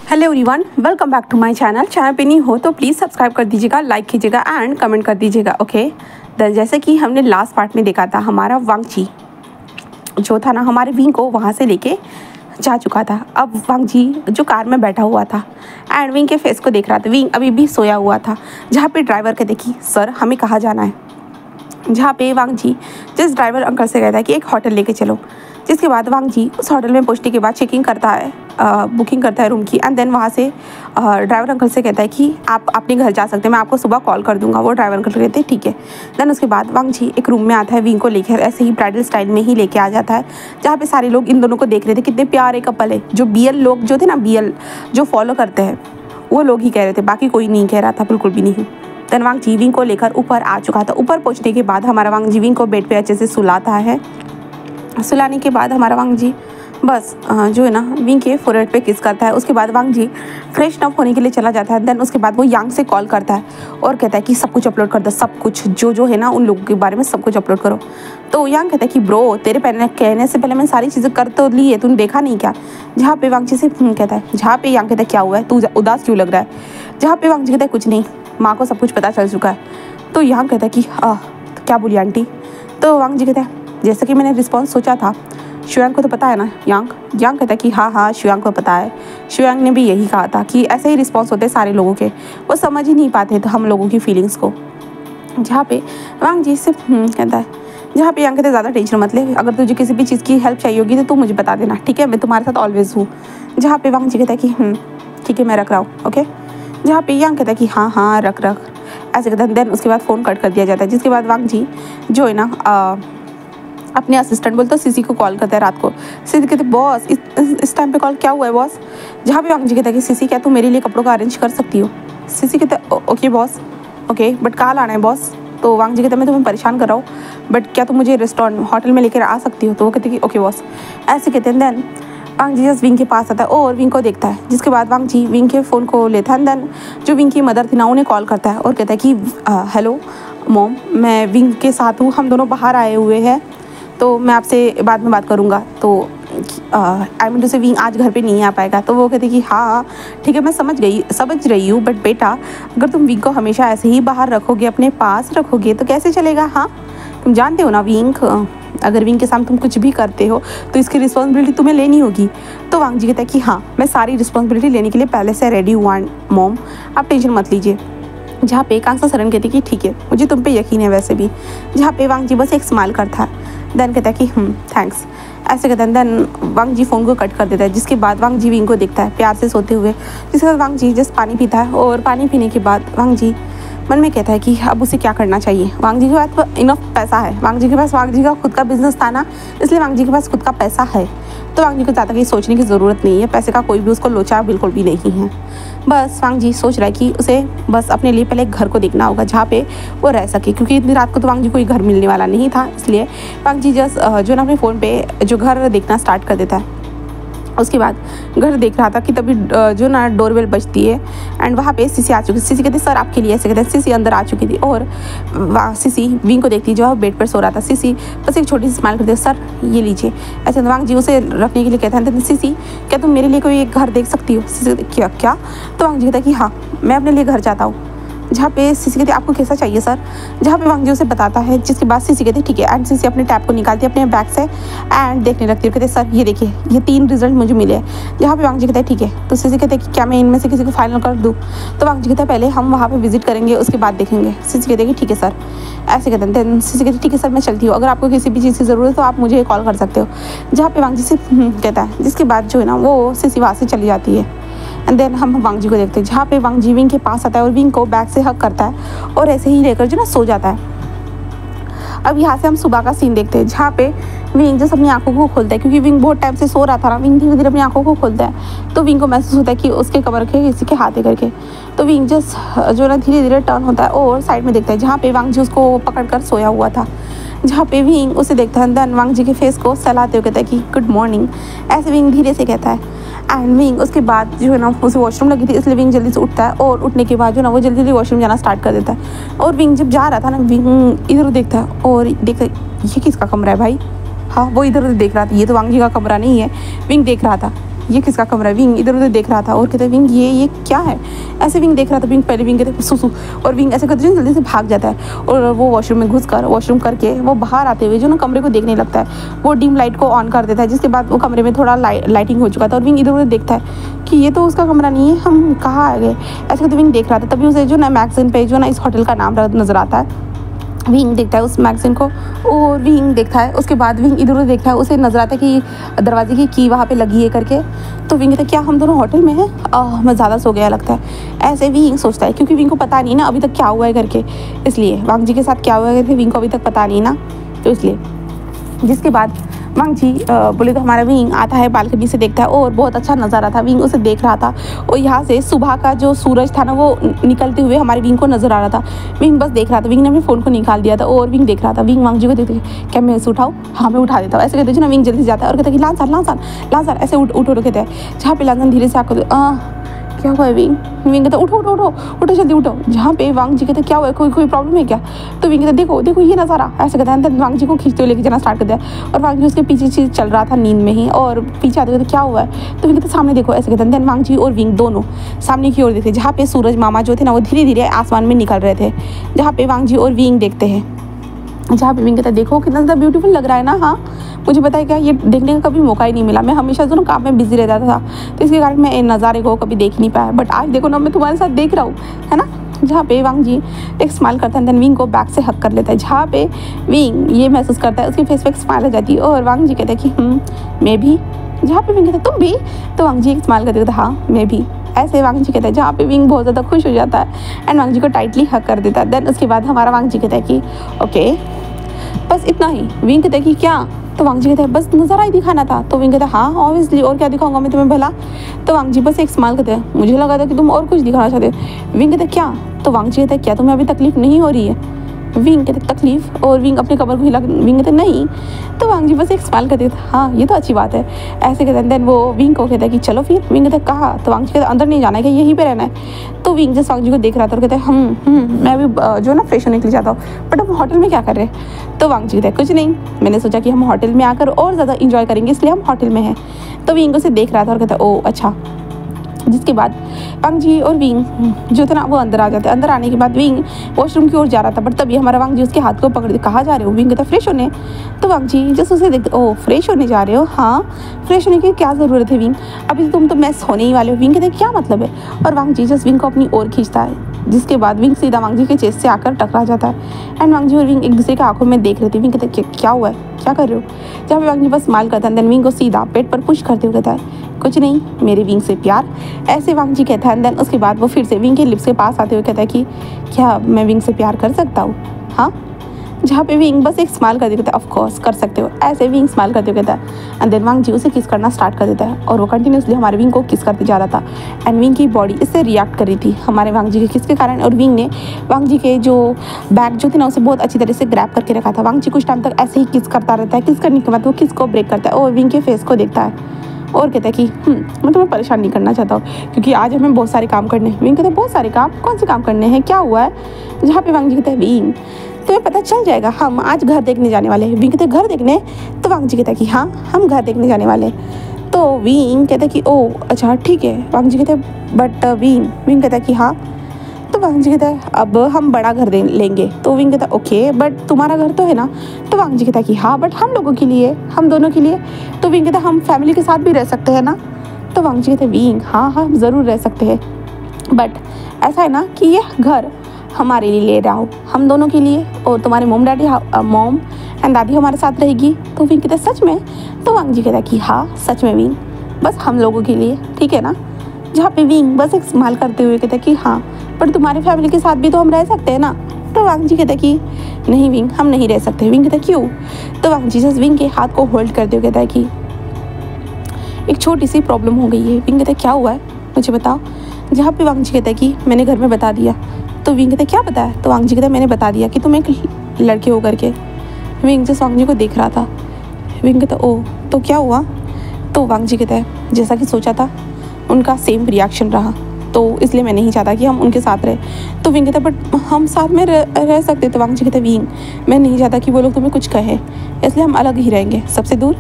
Hello everyone, welcome back to my channel पे नहीं हो तो प्लीज़ सब्सक्राइब कर दीजिएगा, लाइक कीजिएगा एंड कमेंट कर दीजिएगा। ओके, जैसे कि हमने लास्ट पार्ट में देखा था, हमारा वांगची जो था ना, हमारे विंग को वहाँ से लेके जा चुका था। अब वांगजी जो कार में बैठा हुआ था एंड विंग के फेस को देख रहा था। विंग अभी भी सोया हुआ था, जहाँ पे ड्राइवर के देखी, सर हमें कहाँ जाना है। जहाँ पे वांगजी जिस ड्राइवर अंकल से कहता है कि एक होटल लेके चलो, जिसके बाद वांगजी उस होटल में पहुंचने के बाद चेकिंग करता है, बुकिंग करता है रूम की एंड देन वहाँ से ड्राइवर अंकल से कहता है कि आप अपने घर जा सकते हैं, मैं आपको सुबह कॉल कर दूंगा। वो ड्राइवर अंकल कहते हैं ठीक है। देन उसके बाद वांगजी एक रूम में आता है, विंग को लेकर ऐसे ही ब्राइडल स्टाइल में ही लेके आ जाता है, जहाँ पे सारे लोग इन दोनों को देख रहे थे, कितने प्यारे कपल है। जो BL लोग जो थे ना, BL जो फॉलो करते हैं वो लोग ही कह रहे थे, बाकी कोई नहीं कह रहा था, बिल्कुल भी नहीं। देन वांगजी विंग को लेकर ऊपर आ चुका था। ऊपर पहुँचने के बाद हमारा वांगजी विंग को बेड पर अच्छे से सुलाता है। सुलाने के बाद हमारा वांगजी बस जो है ना विंग के फोरहेड पे किस करता है। उसके बाद वांगजी फ्रेश अप होने के लिए चला जाता है। देन उसके बाद वो यांग से कॉल करता है और कहता है कि सब कुछ अपलोड कर दो, सब कुछ जो है ना उन लोगों के बारे में सब कुछ अपलोड करो। तो यांग कहता है कि ब्रो, तेरे कहने से पहले मैं सारी चीज़ें कर तो ली है, तूने देखा नहीं क्या। जहाँ पे वांगजी से कहता है, जहाँ पे यांग कहता है क्या हुआ है, तू उदास क्यों लग रहा है। जहाँ पे वांगजी कहता है कुछ नहीं, माँ को सब कुछ पता चल चुका है। तो यांग कहता है कि तो क्या बोली आंटी। तो वांगजी कहता है जैसा कि मैंने रिस्पॉन्स सोचा था, शुयांग को तो पता है ना। यांग कहता है कि हाँ शुयांग को पता है। शुयांग ने भी यही कहा था कि ऐसे ही रिस्पॉन्स होते हैं सारे लोगों के, वो समझ ही नहीं पाते तो हम लोगों की फीलिंग्स को। जहाँ पे वांगजी से कहता है, जहाँ पे यांग कहते ज़्यादा टेंशन मत ले, अगर तुझे किसी भी चीज़ की हेल्प चाहिए होगी तो तू मुझे बता देना, ठीक है, मैं तुम्हारे साथ ऑलवेज हूँ। जहाँ पे वांगजी कहता है कि ठीक है मैं रख रहा हूँ, ओके। जहाँ पे यांग कहता है कि हाँ रख ऐसे कहता है। देन उसके बाद फ़ोन कट कर दिया जाता है, जिसके बाद वांगजी जो है ना अपने असिस्टेंट बोलते सीसी को कॉल करता है रात को। सीसी कहते बॉस इस टाइम पे कॉल क्या हुआ है बॉस। जहाँ पे वांगजी कहता है कि सीसी क्या तुम मेरे लिए कपड़ों का अरेंज कर सकती हो। सीसी कहता ओके बॉस, ओके बट कल आना है बॉस। तो वांगजी कहता मैं तुम्हें परेशान कर रहा हूँ, बट क्या तुम मुझे रेस्टोरेंट होटल में लेकर आ सकती हो। तो वो कहते कि ओके बॉस। ऐसे कहते हैं। देन वांगजी जस्ट विंग के पास आता है और विंग को देखता है, जिसके बाद वांगजी विंग के फ़ोन को लेता है। देन जो विंग की मदर थी ना, उन्हें कॉल करता है और कहता है कि हेलो मॉम, मैं विंग के साथ हूँ, हम दोनों बाहर आए हुए हैं, तो मैं आपसे बाद में बात करूँगा। तो आई मीन टू से विंग आज घर पे नहीं आ पाएगा। तो वो कहते कि हाँ ठीक है मैं समझ रही हूँ, बट बेटा अगर तुम विंग को हमेशा ऐसे ही बाहर रखोगे, अपने पास रखोगे तो कैसे चलेगा। हाँ तुम जानते हो ना विंग, अगर विंग के सामने तुम कुछ भी करते हो तो इसकी रिस्पॉन्सिबिलिटी तुम्हें लेनी होगी। तो वांगजी कहता है कि हाँ मैं सारी रिस्पॉन्सिबिलिटी लेने के लिए पहले से रेडी हुआ मॉम, आप टेंशन मत लीजिए। जहाँ पे कांसा सरन कहती कि ठीक है मुझे तुम पे यकीन है वैसे भी। जहाँ पे वांगजी बस एक स्माइल करता है। देन कहता है कि थैंक्स, ऐसे कहता है। देन वांगजी फ़ोन को कट कर देता है, जिसके बाद वांगजी विंग को देखता है प्यार से सोते हुए। जिसके बाद वांगजी जस्ट पानी पीता है और पानी पीने के बाद वांगजी मन में कहता है कि अब उसे क्या करना चाहिए। वांगजी के पास इनफ पैसा है, वांगजी के पास वांगजी का खुद का बिजनेस था ना, इसलिए वांगजी के पास खुद का पैसा है। तो वांगजी को ज़्यादा कहीं सोचने की ज़रूरत नहीं है, पैसे का कोई भी उसको लोचा बिल्कुल भी नहीं है। बस वांगजी सोच रहा है कि उसे बस अपने लिए पहले एक घर को देखना होगा जहाँ पे वो रह सके, क्योंकि इतनी रात को तो वांगजी कोई घर मिलने वाला नहीं था। इसलिए वांगजी जस्ट जो ना अपने फ़ोन पे जो घर देखना स्टार्ट कर देता है। उसके बाद घर देख रहा था कि तभी जो ना डोरबेल बजती है एंड वहाँ पे सीसी आ चुकी। सीसी कहती सर आपके लिए, ऐसे कहते हैं। सीसी अंदर आ चुकी थी और सीसी विंग को देखती जो बेड पर सो रहा था। सीसी बस एक छोटी सी स्माइल करती है, सर ये लीजिए। ऐसे वांगजी उसे रखने के लिए कहता है, सीसी क्या तुम मेरे लिए कोई एक घर देख सकती हो। सीसी क्या। तो वांगजी कहता है कि हाँ मैं अपने लिए घर चाहता हूँ। जहाँ पे सीसी कहती आपको कैसा चाहिए सर। जहाँ पे वांगजी उसे बताता है, जिसके बाद सीसी कहती ठीक है। एंड सीसी अपने टैब को निकालती है अपने बैग से एंड देखने लगती है। कहते सर ये देखिए ये 3 रिजल्ट मुझे मिले हैं। जहाँ पे वांगजी कहता है ठीक है। तो सीसी कहते हैं कि क्या मैं इनमें से किसी को फाइनल कर दूँ। तो वांगजी कहता है पहले हम वहाँ पर विजिट करेंगे, उसके बाद देखेंगे। सीसी कहते हैं कि ठीक है सर। ऐसे कहते हैं। देन सीसी कहती ठीक है सर मैं चलती हूँ, अगर आपको किसी भी चीज़ की ज़रूरत है तो आप मुझे कॉल कर सकते हो। जहाँ पे वांगजी से कहता है, जिसके बाद जो है ना वो सीसी वहाँ से चली जाती है। एंड देन हम वांगजी को देखते हैं, जहाँ पे वांगजी विंग के पास आता है और विंग को बैग से हक करता है और ऐसे ही लेकर जो ना सो जाता है। अब यहाँ से हम सुबह का सीन देखते हैं, जहाँ पे विंग जस्ट अपनी आंखों को खोलता है, क्योंकि विंग बहुत टाइम से सो रहा था ना। विंग धीरे धीरे अपनी आंखों को खोलता है तो विंग को महसूस होता है कि उसके कमर के किसी के हाथे करके। तो विंग जस्ट जो ना धीरे धीरे टर्न होता है और साइड में देखता है, जहाँ पे वांगजी उसको पकड़ कर सोया हुआ था। जहाँ पे विंग उसे देखता है। देन वांगजी के फेस को सहलाते हुए कहता है कि गुड मॉर्निंग। ऐसे विंग धीरे से कहता है एंड विंग उसके बाद जो है ना उसे वॉशरूम लगी थी, इसलिए विंग जल्दी से उठता है और उठने के बाद जो ना वो जल्दी जल्दी वॉशरूम जाना स्टार्ट कर देता है। और विंग जब जा रहा था ना, विंग इधर देखता है और देखता है ये किसका कमरा है भाई। हाँ वो इधर उधर देख रहा था, ये तो वांगजी का कमरा नहीं है। विंग देख रहा था ये किसका कमरा है। विंग इधर उधर देख रहा था और कहता है विंग ये क्या है। ऐसे विंग देख रहा था। विंग पहले विंग कहते सुसु और विंग ऐसे करते जल्दी से भाग जाता है और वो वॉशरूम में घुस कर वॉशरूम करके वो बाहर आते हुए जो ना कमरे को देखने लगता है। वो डिम लाइट को ऑन कर देता है, जिसके बाद वो कमरे में थोड़ा लाइटिंग हो चुका था और विंग इधर उधर देखता है कि ये तो उसका कमरा नहीं है, हम कहाँ आ गए। ऐसे करते विंग देख रहा था। तभी उसे जो ना मैगज़ीन पे जो ना इस होटल का नाम नज़र आता है। विंग देखता है उस मैगज़ीन को और विंग देखता है। उसके बाद विंग इधर उधर देखता है, उसे नज़र आता है कि दरवाजे की की वहाँ पे लगी है करके। तो विंग कहता है क्या हम दोनों होटल में हैं। मैं ज़्यादा सो गया लगता है। ऐसे विंग सोचता है, क्योंकि विंग को पता नहीं ना अभी तक क्या हुआ है करके, इसलिए वांग जी के साथ क्या हुआ है विंग को अभी तक पता नहीं ना, तो इसलिए। जिसके बाद वांग जी बोले तो हमारा विंग आता है, बालकनी से देखता है और बहुत अच्छा नज़ारा था। विंग उसे देख रहा था और यहाँ से सुबह का जो सूरज था ना वो निकलते हुए हमारे विंग को नज़र आ रहा था। विंग बस देख रहा था। विंग ने अपने फ़ोन को निकाल दिया था और विंग देख रहा था। विंग वांग जी को देखते क्या मैं इसे उठाऊँ, हाँ मैं उठा देता हूँ। ऐसे कहते ना विंग जल्दी से जाता है और कहता है कि लांसान ऐसे उठो कहते हैं। जहाँ पे लांसान धीरे से आकर क्या हुआ है विंग कहता उठो जल्दी उठो। जहाँ पे वांग जी कहते क्या हुआ है, कोई प्रॉब्लम है क्या। तो विंग कहता देखो ये नज़ारा, ऐसे कहता है। वांग जी को खींचते हुए लेके जाना स्टार्ट कर दिया और वांग जी उसके पीछे चल रहा था नींद में ही और पीछे आते क्या हुआ है। तो विंग कहते सामने देखो, ऐसे कहते हैं। वांग जी और विंग दोनों सामने की ओर देखते जहाँ पे सूरज मामा जो थे ना वो धीरे धीरे आसमान में निकल रहे थे। जहाँ पे वांग जी और विंग देखते हैं, जहाँ पे विंग कहता है देखो कितना ज़्यादा ब्यूटीफुल लग रहा है ना। हाँ मुझे पता है क्या, ये देखने का कभी मौका ही नहीं मिला। मैं हमेशा जो ना काम में बिजी रहता था, तो इसके कारण मैं इन नज़ारे को कभी देख नहीं पाया। बट आज देखो ना मैं तुम्हारे साथ देख रहा हूँ, है ना। जहाँ पे वांग जी एक स्माइल करता है, देन विंग को बैक से हक कर लेता है। जहाँ पे विंग ये महसूस करता है उसके फेस पे एक स्माइल आ जाती है और वांग जी कहता है कि मैं भी। जहाँ पे विंग कहता है तुम भी, तो वांग जी एक स्माइल करते कहता हाँ मैं भी। ऐसे वांग जी कहता है, जहाँ पे विंग बहुत ज़्यादा खुश हो जाता है एंड वांग जी को टाइटली हक कर देता है। देन उसके बाद हमारा वांग जी कहता है कि ओके बस इतना ही। विंग कहता है कि क्या, तो वांग जी कहता है बस नज़ारा ही दिखाना था। तो विंग कहता है हाँ ऑब्वियसली, और क्या दिखाऊंगा मैं तुम्हें भला। तो वांग जी बस एक स्माइल कहते हैं, मुझे लगा था कि तुम और कुछ दिखाना चाहते हो। विंग कहता है क्या, तो वांग जी कहता है क्या तुम्हें अभी तकलीफ नहीं हो रही है। विंग कहते तकलीफ, और विंग अपने कमर को हिला। विंग कहते नहीं। तो वांग जी बस एक स्माइल करते थे, हाँ ये तो अच्छी बात है। ऐसे कहते हैं। देन वो विंग को कहता है कि चलो फिर। विंग कहता है कहाँ, तो वांग जी कहते अंदर नहीं जाना है कि यहीं पे रहना है। तो विंग जस्ट वांग जी को देख रहा था और कहते हैं मैं अभी जो ना फ्रेश होने के लिए जाता हूँ, बट हम होटल में क्या कर रहे हैं। तो वांग जी कहते हैं कुछ नहीं, मैंने सोचा कि हम होटल में आकर और ज़्यादा इंजॉय करेंगे इसलिए हम होटल में हैं। तो विंग उसे देख रहा था और कहता है ओ अच्छा। जिसके बाद वांग जी और विंग जो था ना वो अंदर आ जाते हैं। अंदर आने के बाद विंग वॉशरूम की ओर जा रहा था, बट तभी हमारा वांग जी उसके हाथ को पकड़ के कहाँ जा रहे हो। विंग कहता फ्रेश होने। तो वांग जी जस्ट उसे देखते ओ फ्रेश होने जा रहे हो, हाँ फ्रेश होने की क्या ज़रूरत है विंग, अभी तुम तो मैस होने ही वाले हो। विंग कहते क्या मतलब है, और वांग जी जस्ट विंग को अपनी ओर खींचता है। जिसके बाद विंग सीधा वांग जी के चेस्ट से आकर टकरा जाता है एंड वांग जी और विंग एक दूसरे के आंखों में देख रहे थे। विंग कहते क्या हुआ है, क्या कर रहे हो। जहाँ पे वांग जी बस स्माइल करता है, देन विंग को सीधा पेट पर पुश करते हुए कहता है कुछ नहीं, मेरे विंग से प्यार। ऐसे वांग जी कहता है। देन उसके बाद वो फिर से विंग के लिप्स के पास आते हुए कहता है कि क्या मैं विंग से प्यार कर सकता हूँ, हाँ। जहाँ पे विंग बस एक स्माइल कर देता है, ऑफ कोर्स कर सकते हो। ऐसे विंग स्माइल करते हुए कहता है एंड देन वांग जी उसे किस करना स्टार्ट कर देता है और वो कंटिन्यूसली हमारे विंग को किस करते जा रहा था एंड विंग की बॉडी इससे रिएक्ट कर रही थी हमारे वांग जी के किस के कारण। और विंग ने वांग जी के जो बैग जो थे ना उसे बहुत अच्छी तरह से ग्रैब करके रखा था। वांग जी कुछ टाइम तक ऐसे ही किस करता रहता है। किस करने के बाद वो किस को ब्रेक करता है और विंग के फेस को देखता है और कहता है कि मैं तुम्हें परेशान नहीं करना चाहता हूँ क्योंकि आज हमें बहुत सारे काम करने हैं। विंग कहता है बहुत सारे काम, कौन से काम करने हैं, क्या हुआ है। जहाँ पे वांग जी कहता है विंग तुम्हें पता चल जाएगा, हम आज घर देखने जाने वाले हैं। विंग कहते घर देखने, तो वांग जी कहता है कि हाँ हम घर देखने जाने वाले हैं। तो विंग कहता है कि ओ अच्छा ठीक है। वांग जी कहते हैं बट विंग कहता है कि हाँ। तो वांग जी कहता है अब हम बड़ा घर लेंगे। तो विंग कहता है ओके बट तुम्हारा घर तो है ना। तो वांग जी कहता है कि हाँ बट हम लोगों के लिए, हम दोनों के लिए। तो विंग कहता है हम फैमिली के साथ भी रह सकते हैं ना। तो वांग जी कहते हैं विंग हाँ हम ज़रूर रह सकते हैं, बट ऐसा है ना कि ये घर हमारे लिए ले रहा हो, हम दोनों के लिए, और तुम्हारे मॉम एंड दादी हमारे साथ रहेगी। तो विंग कहता है सच में। तो वांग जी कहता है कि हाँ सच में विंग, बस हम लोगों के लिए, ठीक है ना। जहाँ पे विंग बस एक स्माइल करते हुए कहता है कि हाँ पर तुम्हारे फैमिली के साथ भी तो हम रह सकते हैं ना। तो वांग जी कहता है कि नहीं विंग हम नहीं रह सकते। विंग कहता है क्यों। तो वांग जी जस्ट विंग के हाथ को होल्ड करते हुए कहता है कि एक छोटी सी प्रॉब्लम हो गई है। विंग कहता है क्या हुआ है मुझे बताओ। जहाँ पे वांग जी कहता है कि मैंने घर में बता दिया। तो विंग कहता है क्या बताया। तो वांग जी कहता है मैंने बता दिया कि तुम एक लड़के हो करके। विंग जस्ट वांग जी को देख रहा था। विंग कहता ओ तो क्या हुआ। तो वांग जी कहता है जैसा कि सोचा था उनका सेम रिएक्शन रहा, तो इसलिए मैं नहीं चाहता कि हम उनके साथ रहे। तो विंग कहता है बट हम साथ में रह सकते। तो वांग जी कहता है विंग मैं नहीं चाहता कि वो लोग तुम्हें कुछ कहे, इसलिए हम अलग ही रहेंगे सबसे दूर।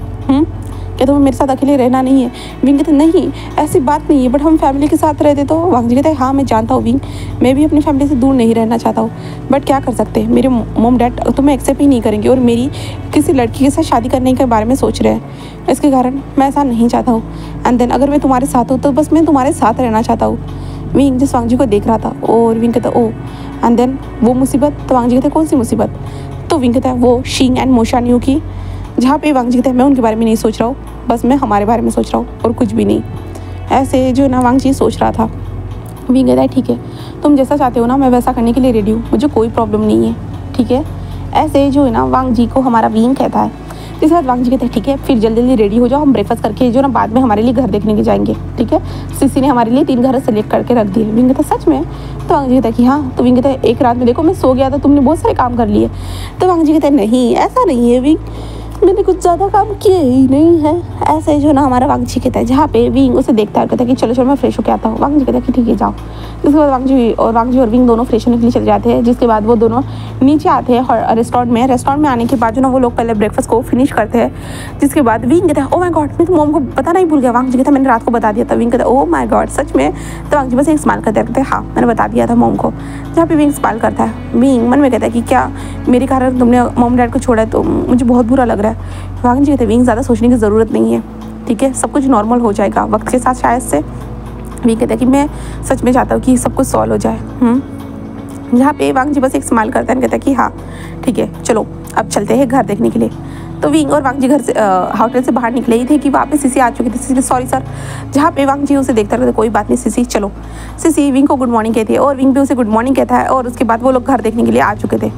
क्या तुम्हें मेरे साथ अकेले रहना नहीं है? विंग कहते नहीं ऐसी बात नहीं है, बट हम फैमिली के साथ रहते तो। वांग जी कहते हैं हाँ मैं जानता हूँ विंग, मैं भी अपनी फैमिली से दूर नहीं रहना चाहता हूँ, बट क्या कर सकते हैं, मेरे मॉम डैड तुम्हें एक्सेप्ट ही नहीं करेंगे और मेरी किसी लड़की के साथ शादी करने के बारे में सोच रहे हैं, इसके कारण मैं ऐसा नहीं चाहता हूँ। एंड देन अगर मैं तुम्हारे साथ हूँ तो बस मैं तुम्हारे साथ रहना चाहता हूँ। विंग जिस वांग जी को देख रहा था और विंग कहता ओ एंड देन वो मुसीबत। तो वांग जी कहते कौन सी मुसीबत? तो विंग कहता है वो शींग एंड मोशान्यू की, जहाँ पे वांग जी कहते हैं मैं उनके बारे में नहीं सोच रहा हूँ, बस मैं हमारे बारे में सोच रहा हूँ और कुछ भी नहीं। ऐसे जो ना वांग जी सोच रहा था। विंग कहता है ठीक है तुम जैसा चाहते हो ना मैं वैसा करने के लिए रेडी हूँ, मुझे कोई प्रॉब्लम नहीं है, ठीक है। ऐसे जो है ना वांग जी को हमारा विंग कहता है। जिसके बाद वांग जी कहते हैं ठीक है फिर जल्दी जल्दी रेडी हो जाओ, हम ब्रेकफास्ट करके जो ना बाद में हमारे लिए घर देखने के जाएंगे, ठीक है। सीसी ने हमारे लिए 3 घर सेलेक्ट करके रख दिए। विंग कहता है सच में? तो वांग जी कहता है कि हाँ। तो विंग कहता है एक रात में देखो मैं सो गया था, तुमने बहुत सारे काम कर लिए। तो वांग जी कहते हैं नहीं ऐसा नहीं है विंग, मैंने कुछ ज़्यादा काम किए ही नहीं है। ऐसे जो ना हमारा वांग जी कहता है, जहाँ पे विंग उसे देखता है कहता है कि चलो चलो मैं फ्रेश होकर आता हूँ। वांग जी कहता है कि ठीक है जाओ। जिसके बाद वांग जी और विंग दोनों फ्रेश होने के लिए चले जाते हैं। जिसके बाद वो दोनों नीचे आते हैं रेस्टोरेंट में आने के बाद जो ना वो लोग पहले ब्रेकफास्ट को फिनिश करते हैं। जिसके बाद विंग कहता है ओ माय गॉड मैं तो मॉम को पता नहीं भूल गया। वांग जी कहता है मैंने रात को बता दिया था। विंग कहता है ओ माय गॉड सच में? तो वांग जी बस एक स्माइल करते हैं, कहते हैं हाँ मैंने बता दिया था मॉम को। जहाँ पे विंग स्माइल करता है, विंग मन में कहता है कि क्या मेरे कारण तुमने मॉम डैड को छोड़ा है, तो मुझे बहुत बुरा लग रहा है। वांग जी कहते हैं विंग ज़्यादा सोचने की ज़रूरत नहीं है, ठीक है सब कुछ नॉर्मल हो जाएगा वक्त के साथ शायद से। विंग कहता है कि मैं सच में चाहता हूँ कि सब कुछ सॉल्व हो जाए। जहाँ पे वांग जी बस एक स्माइल करता है, कहता है कि हाँ ठीक है चलो अब चलते हैं घर देखने के लिए। तो विंग और वांग जी घर से होटल से बाहर निकले ही थे कि वहाँ पे सीसी आ चुकी थी। CC sorry sir. जहाँ पे वांग जी उसे देखता रहता कोई बात नहीं सीसी चलो। सीसी विंग को गुड मॉर्निंग कहती है और विंग भी उसे गुड मॉर्निंग कहता है। और उसके बाद वो लोग घर देखने के लिए आ चुके थे,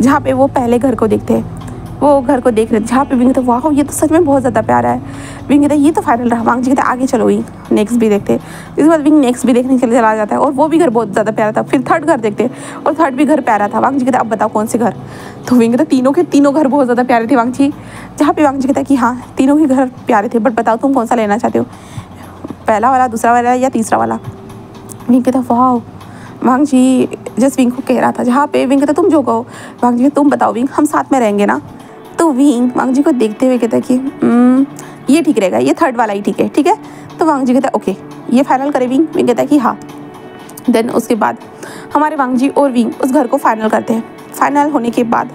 जहाँ पे वो पहले घर को देखते हैं। वो घर को देख रहे थे जहाँ पे विंग कहते वाह ये तो सच में बहुत ज़्यादा प्यारा है। विंग कहते ये तो फाइनल रहा। वांग जी कहते आगे चलो विंग नेक्स्ट भी देखते। इसके बाद विंग नेक्स्ट भी देखने के लिए चला जाता है और वो भी घर बहुत ज़्यादा प्यारा था। फिर थर्ड घर देखते और थर्ड भी घर प्यारा था। वांग जी कहते अब बताओ कौन से घर? तो विंग कहते तीनों के तीनों घर बहुत ज़्यादा प्यारे थे वांग जी। जहाँ पे वांग जी कहता है कि हाँ तीनों के घर प्यारे थे, बट बताओ तुम कौन सा लेना चाहते हो, पहला वाला, दूसरा वाला या तीसरा वाला? विंग कहता वाह। वांग जी जस्ट विंग को कह रहा था, जहाँ पे विंग कहता तुम जो कहो। वांग जी तुम बताओ विंग हम साथ में रहेंगे ना? तो विंग वांग जी को देखते हुए कहता है कि ये ठीक रहेगा, ये थर्ड वाला ही ठीक है, ठीक है। तो वांग जी कहता है ओके ये फाइनल करे विंग? विंग कहता है कि हाँ। देन उसके बाद हमारे वांग जी और विंग उस घर को फाइनल करते हैं। फाइनल होने के बाद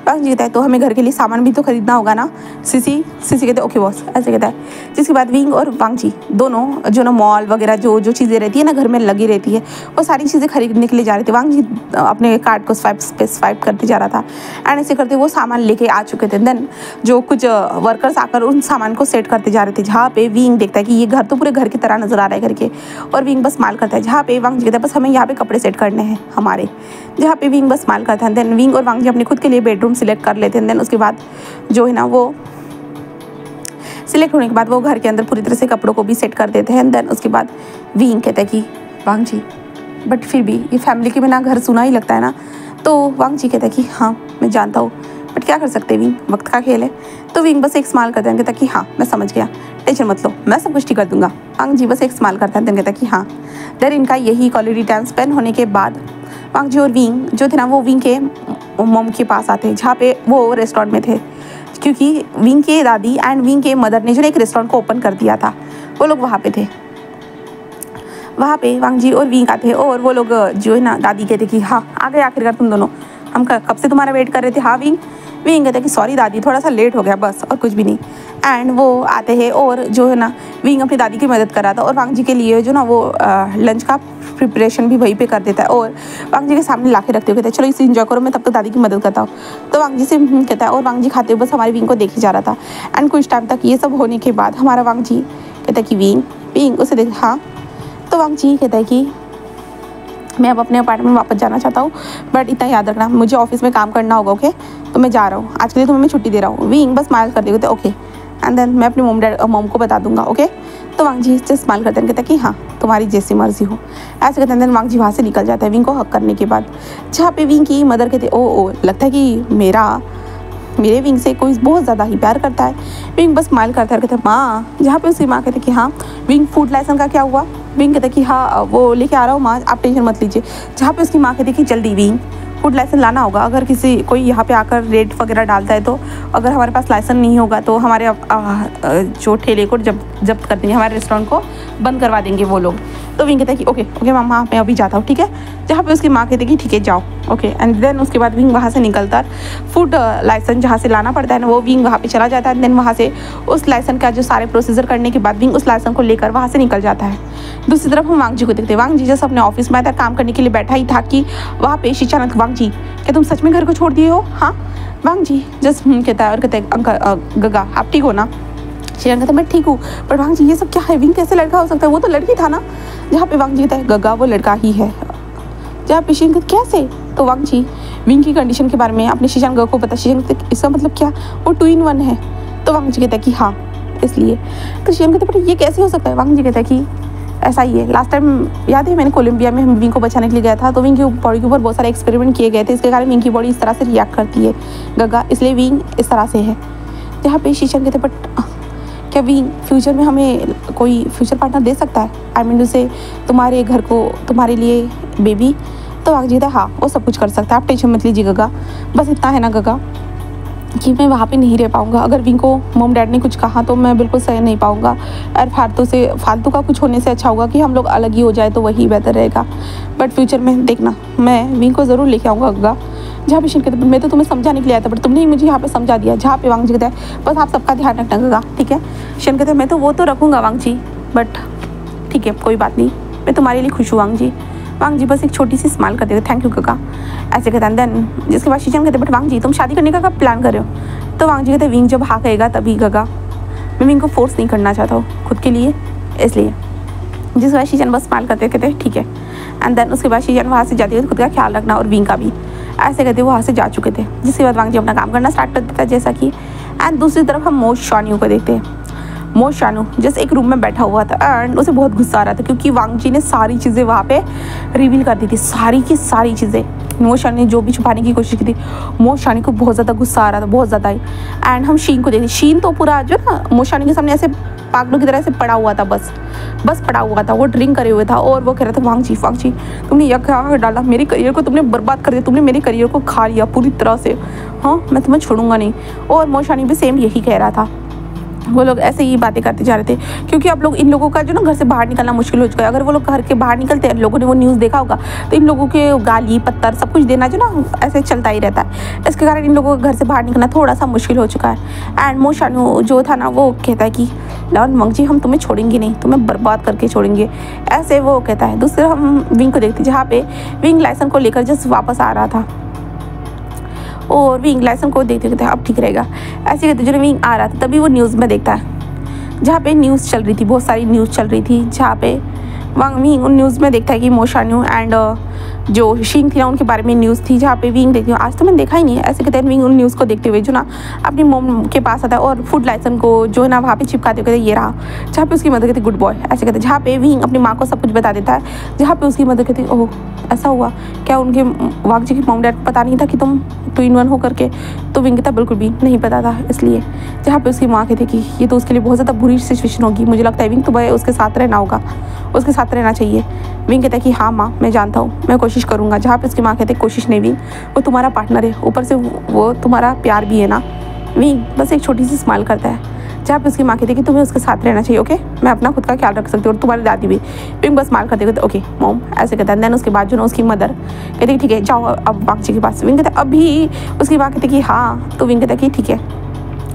वांग जी कहता है तो हमें घर के लिए सामान भी तो खरीदना होगा ना। सीसी कहते हैं ओके बॉस ऐसे कहता है। जिसके बाद विंग और वांग जी दोनों जो ना मॉल वगैरह जो जो चीज़ें रहती है ना घर में लगी रहती है वो सारी चीज़ें खरीदने के लिए जा रहे थे। वांग जी अपने कार्ड को स्वाइप करते जा रहा था एंड ऐसे करते वो सामान लेके आ चुके थे। देन जो कुछ वर्कर्स आकर उन सामान को सेट करते जा रहे थे, जहाँ पे विंग देखता है कि ये घर तो पूरे घर की तरह नजर आ रहा है करके, और विंग बस स्माइल करता है। जहाँ पे वांग जी कहता है बस हमें यहाँ पे कपड़े सेट करने हैं हमारे, जहाँ पे विंग बस स्माइल करता है। देन विंग और वांग जी अपने खुद के लिए बेडरूम सिलेक्ट कर लेते हैं। देन उसके बाद जो है ना वो सिलेक्ट होने के बाद वो घर के अंदर पूरी तरह से कपड़ों को भी सेट कर देते हैं। देन उसके बाद विंग कहता है कि वांग जी बट फिर भी ये फैमिली के बिना घर सुना ही लगता है ना। तो वांग जी कहता है कि हाँ मैं जानता हूँ बट क्या कर सकते हैं विंग, वक्त का खेल है। तो विंग बस एक स्माइल करता है, कहता है कि हाँ मैं समझ गया, टेंशन मत लो मैं सब कुछ ठीक कर दूंगा। वांग जी बस एक स्माइल करता है, देन कहता है कि हाँ। देन इनका यही क्वालिटी टाइम स्पेंड होने के बाद वांग जी और विंग जो थे ना वो विंग के मॉम के पास आते हैं, जहाँ पे वो रेस्टोरेंट में थे, क्योंकि विंग के दादी एंड विंग के मदर ने जो एक रेस्टोरेंट को ओपन कर दिया था, वो लोग वहाँ पे थे। वहाँ पे वांग जी और विंग आते हैं और वो लोग जो है ना दादी कहते कि हाँ आ गए आखिरकार तुम दोनों, हम कब से तुम्हारा वेट कर रहे थे। हाँ विंग कहते कि सॉरी दादी थोड़ा सा लेट हो गया बस और कुछ भी नहीं। एंड वो आते हैं और जो है ना विंग अपनी दादी की मदद कर रहा था और वांग जी के लिए जो ना वो लंच का प्रिपरेशन भी वहीं पे कर देता है और वांग जी के सामने ला के रखते हुए कहता है चलो इसे इंजॉय करो मैं तब तक दादी की मदद करता हूँ। तो वांग जी से कहता है और वांग जी खाते हुए बस हमारे विंग को देखे जा रहा था। एंड कुछ टाइम तक ये सब होने के बाद हमारा वांग जी कहता है कि विंग उसे देख। हाँ। तो वांग जी कहता है कि मैं अब अपने अपार्टमेंट वापस जाना चाहता हूँ, बट इतना याद रखना मुझे ऑफिस में काम करना होगा, ओके तो मैं जा रहा हूँ आज के लिए, तुम्हें मैं छुट्टी दे रहा हूँ। विंग बस स्माइल कर देते ओके एंड देन मैं अपनी मॉम को बता दूंगा, ओके। तो वांग जी से स्माइल करते हैं, कहता है कि हाँ तुम्हारी जैसी मर्जी हो, ऐसे कहते हैं। देन वांग जी वहाँ से निकल जाता है विंग को हक करने के बाद, जहाँ पे विंग की मदर कहते ओ लगता है कि मेरे विंग से कोई बहुत ज़्यादा ही प्यार करता है। विंग बस स्माइल करता है, कहता है माँ, जहाँ पे उसकी माँ कहती है कि हाँ विंग फूड लाइसेंस का क्या हुआ। विंग कहता है कि हाँ वो लेके आ रहा हूँ माँ, आप टेंशन मत लीजिए। जहाँ पे उसकी माँ कहती है कि जल्दी विंग फूड लाइसेंस लाना होगा, अगर किसी कोई यहाँ पे आकर रेट वगैरह डालता है तो अगर हमारे पास लाइसेंस नहीं होगा तो हमारे जो ठेले को जब्त कर देंगे, हमारे रेस्टोरेंट को बंद करवा देंगे वो लोग। तो विंग कहता है कि ओके मामा मैं अभी जाता हूँ, ठीक है। जहाँ पे उसकी माँ कहती है कि ठीक है जाओ, ओके। एंड देन उसके बाद विंग वहाँ से निकलता फूड लाइसेंस जहाँ से लाना पड़ता है ना, वो विंग वहाँ पे चला जाता है। देन वहाँ से उस लाइसेंस का जो सारे प्रोसीजर करने के बाद विंग उस लाइसेंस को लेकर वहाँ से निकल जाता है। दूसरी तरफ हम वांग जी को देखते हैं। वांग जी जैसे अपने ऑफिस में आया था, काम करने के लिए बैठा ही था कि वहाँ पे अचानक वांग जी क्या तुम सच में घर को छोड़ दिए हो? हाँ वांग जी जस्ट कहता है और कहते हैं अंकल गगा आप ठीक हो ना? शेरन कहता है मैं ठीक हूँ, पर वांग जी ये सब क्या है? विंग कैसे लड़का हो सकता है? वो तो लड़की था ना। जहाँ पे वांग जी कहता है गगा वो लड़का ही है। जहाँ पे शेरन कहता कैसे? तो वांग जी विंग की कंडीशन के बारे में अपने शीशान गगा को पता। शीशान कहते इसका मतलब क्या? वो 2 in 1 है। तो वांग जी कहता है कि हाँ इसलिए। तो शीशान कहते बट ये कैसे हो सकता है? वांग जी कहता है कि ऐसा ही है। लास्ट टाइम याद है मैंने कोलंबिया में विंग को बचाने के लिए गया था, तो विंग की बॉडी के ऊपर बहुत सारे एक्सपेरिमेंट किए गए थे, इसके कारण विंग की बॉडी इस तरह से रिएक्ट करती है गगा, इसलिए विंग इस तरह से है। जहाँ पे शीशा कहते बट क्या विंग फ्यूचर में हमें कोई फ्यूचर पार्टनर दे सकता है? आई मीन उसे तुम्हारे घर को तुम्हारे लिए बेबी। तो वांग जी हाँ वो सब कुछ कर सकता है, आप टेंशन मत लीजिए गगा। बस इतना है ना गगा कि मैं वहाँ पे नहीं रह पाऊँगा। अगर विंग को मॉम डैड ने कुछ कहा तो मैं बिल्कुल सह नहीं पाऊँगा, और फालतू का कुछ होने से अच्छा होगा कि हम लोग अलग ही हो जाए तो वही बेहतर रहेगा। बट फ्यूचर में देखना मैं विंग को ज़रूर लेके आऊँगा गगा। जहाँ पे शन कहते मैं तो तुम्हें समझाने के लिए आया था बट तुमने ही मुझे यहाँ पे समझा दिया। जहाँ पे वांग जी कहता है बस आप सबका ध्यान रखना गगा, ठीक है। शन कहते हैं मैं तो वो तो रखूँगा वांग जी, बट ठीक है कोई बात नहीं, मैं तुम्हारे लिए खुश हूँ वांग जी। वांग जी बस एक छोटी सी स्माइल करते थे, थैंक यू गगा ऐसे कहते हैं। देन जिसके बाद शीशम कहते बट वांग जी तुम शादी करने का कब प्लान कर रहे हो? तो वांग जी कहते विंग जब हाँ कहेगा तभी गगा, मैं विंग को फोर्स नहीं करना चाहता हूँ खुद के लिए, इसलिए। जिसके बाद शीशम बस स्माइल करते कहते ठीक है। एंड देन उसके बाद शीशम वहाँ से जाती है खुद का ख्याल रखना और विंग का भी, ऐसे कहते वो वहाँ से जा चुके थे। जिसके बाद वांग जी अपना काम करना स्टार्ट कर देता है जैसा कि। एंड दूसरी तरफ हम मोस्ट शानू को देखते हैं। मोस्ट शानू जैसे एक रूम में बैठा हुआ था एंड उसे बहुत गुस्सा आ रहा था क्योंकि वांग जी ने सारी चीज़ें वहाँ पे रिवील कर दी थी, सारी की सारी चीज़ें। मोस्ट शानू ने जो भी छुपाने की कोशिश की थी, मोस्ट शानू को बहुत ज़्यादा गुस्सा आ रहा था, बहुत ज़्यादा ही। एंड हम शीन को देखते, शीन तो पूरा जो ना मोस्ट शानू के सामने ऐसे पागलों की तरह से पड़ा हुआ था, बस पड़ा हुआ था। वो ड्रिंक करे हुए था और वो कह रहा था वांग जी तुमने यह क्या डाला, मेरे करियर को तुमने बर्बाद कर दिया, तुमने मेरे करियर को खा लिया पूरी तरह से, हाँ मैं तुम्हें छोड़ूंगा नहीं। और मोस्ट शानू भी सेम यही कह रहा था। वो लोग ऐसे ही बातें करते जा रहे थे क्योंकि अब लोग इन लोगों का जो ना घर से बाहर निकलना मुश्किल हो चुका है। अगर वो लोग घर के बाहर निकलते हैं, लोगों ने वो न्यूज़ देखा होगा, तो इन लोगों के गाली पत्थर सब कुछ देना जो ना ऐसे चलता ही रहता है। इसके कारण इन लोगों को घर से बाहर निकलना थोड़ा सा मुश्किल हो चुका है। एंड मोस्ट शानू जो था ना वो कहता है कि वांग जी हम तुम्हें छोड़ेंगे नहीं, तुम्हें बर्बाद करके छोड़ेंगे, ऐसे वो कहता है। दूसरा हम विंग को देखते जहाँ पे विंग लाइसेंस को लेकर जस्ट वापस आ रहा था और विंग लाइसेंस को देखते कहते अब ठीक रहेगा ऐसे कहते। जो विंग आ रहा था तभी वो न्यूज़ में देखता है जहाँ पे न्यूज़ चल रही थी, बहुत सारी न्यूज़ चल रही थी, जहाँ पे वांग विंग उन न्यूज़ में देखता है कि मोस्ट शानू एंड जो शीन थी ना उनके बारे में न्यूज़ थी। जहाँ पे विंग देखती हूँ आज तो मैंने देखा ही नहीं है, ऐसे कहते हैं। विंग उन न्यूज़ को देखते हुए जो ना अपनी मोम के पास आता है और फूड लाइसेंस को जो है ना वहाँ पे चिपकाते हुए कहते ये रहा। जहाँ पे उसकी मदर कहती गुड बॉय ऐसे कहते, जहाँ पे विंग अपनी माँ को सब कुछ बता देता है। जहाँ पे उसकी मदर कहती ओह ऐसा हुआ क्या, उनके वांग जी की मॉम डैड को पता नहीं था कि तुम 2 in 1 हो करके? तो विंग कहता बिल्कुल भी नहीं पता था, इसलिए। जहाँ पे उसकी माँ कहती कि ये तो उसके लिए बहुत ज़्यादा बुरी सिचुएशन होगी, मुझे लगता है विंग तुम्हें उसके साथ रहना होगा, उसके साथ रहना चाहिए। विंग कहता है कि हाँ माँ मैं जानता हूँ, मैं कोशिश करूँगा। जहाँ पे उसकी माँ कहते कोशिश नहीं विंग, वो तुम्हारा पार्टनर है, ऊपर से वो तुम्हारा प्यार भी है ना। विंग बस एक छोटी सी स्माइल करता है। जहाँ पे उसकी माँ कहती कि तुम्हें उसके साथ रहना चाहिए, ओके मैं अपना खुद का ख्याल रख सकती हूँ और तुम्हारी दादी भी। विंग बस स्माइल करते कहते ओके मॉम ऐसे कहता है। देन उसके बाद जो ना उसकी मदर कहती ठीक है जाओ अब वांग जी के पास। विंग कहता अभी, उसकी माँ कहती कि हाँ, तो विंग कहता कि ठीक है।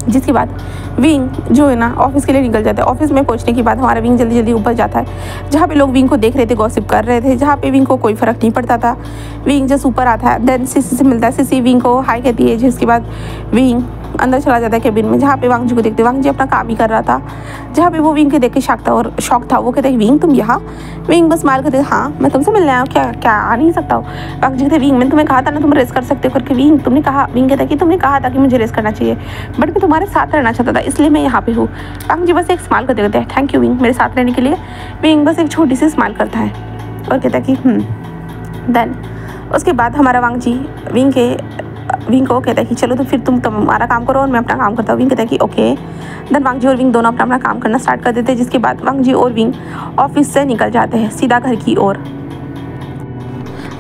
जिसके बाद विंग जो है ना ऑफिस के लिए निकल जाता है। ऑफिस में पहुंचने के बाद हमारा विंग जल्दी जल्दी ऊपर जाता है जहाँ पे लोग विंग को देख रहे थे, गॉसिप कर रहे थे, जहाँ पे विंग को कोई फर्क नहीं पड़ता था। विंग जस्ट ऊपर आता है, देन सिसी से मिलता है, सिसी विंग को हाई कहती है। जिसके बाद विंग अंदर चला जाता है केबिन में, जहाँ पे वांग जी को देखते वांग जी अपना काम ही कर रहा था। जहाँ पे वो विंग के देख के शॉक था। वो कहते हैं विंग तुम यहाँ? विंग बस मार कहते हाँ मैं तुमसे मिलने आया हूँ, क्या आ नहीं सकता हूँ? वांग जी कहते विंग मैंने तुम्हें कहा था ना तुम रेस्ट कर सकते हो करके। विंग तुमने कहा, विंग कहता कि तुमने कहा था कि मुझे रेस्ट करना चाहिए बट मैं तुम्हारे साथ रहना चाहता था इसलिए मैं यहाँ पे हूँ। वांग जी बस एक स्माइल करते कहते हैं थैंक यू विंग मेरे साथ रहने के लिए। विंग बस एक छोटी सी स्माइल करता है और कहता है कि देन उसके बाद हमारा वांग जी विंग को कहता है कि चलो तो फिर तुम तुम्हारा काम करो और मैं अपना काम करता हूँ। विंग कहता है कि ओके। देन वांग जी और विंग दोनों अपना अपना काम करना स्टार्ट कर देते हैं, जिसके बाद वांग जी और विंग ऑफिस से निकल जाते हैं सीधा घर की ओर।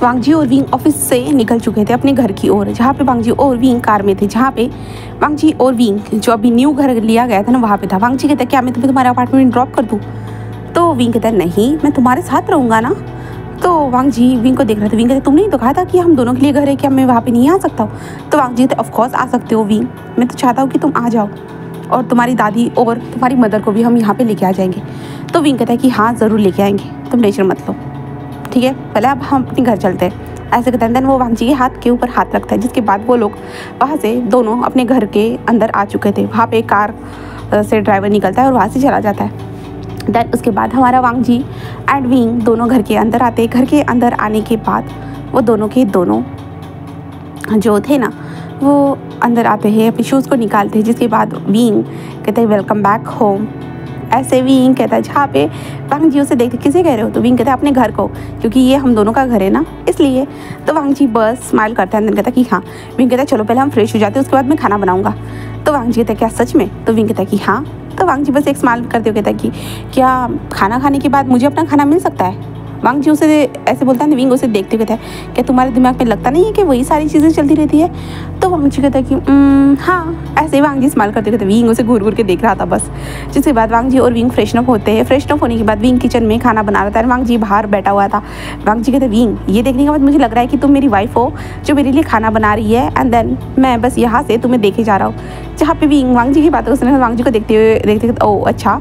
वांग जी और विंग ऑफिस से निकल चुके थे अपने घर की ओर, जहाँ पे वांग जी और विंग कार में थे, जहाँ पे वांग जी और विंग जो अभी न्यू घर लिया गया था ना वहाँ पे था। वांग जी कहता है क्या मैं तुम्हें तुम्हारे अपार्टमेंट में ड्रॉप कर दूँ? तो विंग कहता है नहीं, मैं तुम्हारे साथ रहूँगा ना। तो वांग जी विंग को देख रहे थे। विंग कहते तुमने ही तो कहा था कि हम दोनों के लिए घर है, क्या मैं वहाँ पे नहीं आ सकता हूँ? तो वांग जी कहते ऑफकोर्स आ सकते हो विंग, मैं तो चाहता हूँ कि तुम आ जाओ और तुम्हारी दादी और तुम्हारी मदर को भी हम यहाँ पे लेके आ जाएंगे। तो विंग कहता है कि हाँ ज़रूर लेके आएंगे, तुम टेंशन मत लो, ठीक है पहले अब हम अपने घर चलते हैं, ऐसे कहते हैं। देन वो वांग जी के हाथ के ऊपर हाथ रखता है, जिसके बाद वो लोग वहाँ से दोनों अपने घर के अंदर आ चुके थे। वहाँ पे कार से ड्राइवर निकलता है और वहाँ से चला जाता है। देन उसके बाद हमारा वांग जी एंड विंग दोनों घर के अंदर आते हैं। घर के अंदर आने के बाद वो दोनों के दोनों जो थे ना वो अंदर आते हैं, अपने शूज़ को निकालते हैं, जिसके बाद विंग कहते हैं वेलकम बैक होम। ऐसे विंग कहता है जहाँ पे वांग जी उसे देखते किसे कह रहे हो? तो विंग कहता है अपने घर को, क्योंकि ये हम दोनों का घर है ना इसलिए। तो वांग जी बस स्माइल करता है, अंदर कहता है कि हाँ। विंग कहता है चलो पहले हम फ्रेश हो जाते हैं, उसके बाद मैं खाना बनाऊँगा। तो वांग जी कहता है क्या सच में? तो विंग कहता है कि हाँ। तो वांग जी बस एक स्माइल करते हुए कहता है कि क्या खाना खाने के बाद मुझे अपना खाना मिल सकता है? वांग जी उसे ऐसे बोलता है। विंग उसे देखते हुए कहता है क्या तुम्हारे दिमाग में लगता नहीं है कि वही सारी चीज़ें चलती रहती है? तो वांग जी कहता है कि हाँ। ऐसे ही वांग जी स्माइल करते कहते विंग उसे घूर घूर के देख रहा था बस। जिसके बाद वांग जी और विंग फ्रेशन अप होते हैं। फ्रेशन अप होने के बाद विंग किचन में खाना बना रहा था, वांग जी बाहर बैठा हुआ था। वांग जी कहते विंग ये देखने के बाद मुझे लग रहा है कि तुम मेरी वाइफ हो जो मेरे लिए खाना बना रही है, एंड देन मैं बस यहाँ से तुम्हें देखे जा रहा हूँ। जहाँ पे विंग वांग जी की बातों को वांग जी को देखते ओह अच्छा।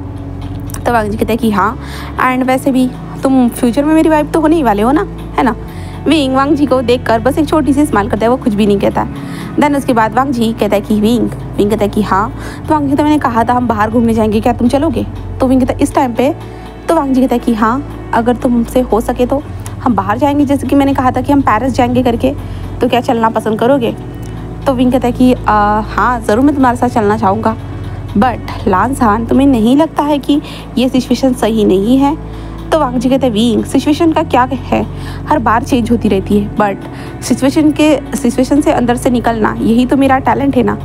तो वांग जी कहते हैं कि हाँ एंड वैसे भी तुम फ्यूचर में मेरी वाइफ तो होने ही वाले हो ना, है ना? विंग वांग जी को देखकर बस एक छोटी सी स्माइल करता है, वो कुछ भी नहीं कहता। देन उसके बाद वांग जी कहता है कि विंग कहता है कि हाँ। तो वांग जी कहता मैंने कहा था हम बाहर घूमने जाएंगे, क्या तुम चलोगे? तो विंग कहता है इस टाइम पे? तो वांग जी कहता है कि हाँ अगर तुमसे हो सके तो हम बाहर जाएंगे, जैसे कि मैंने कहा था कि हम पेरिस जाएंगे करके, तो क्या चलना पसंद करोगे? तो विंग कहता है कि हाँ ज़रूर मैं तुम्हारे साथ चलना चाहूँगा, बट लांसान तुम्हें नहीं लगता है कि ये सिचुएशन सही नहीं है? तो वांग जी कहते हैं विंग सिचुएशन का क्या है, हर बार चेंज होती रहती है, बट सिचुएशन से अंदर से निकलना यही तो मेरा टैलेंट है ना।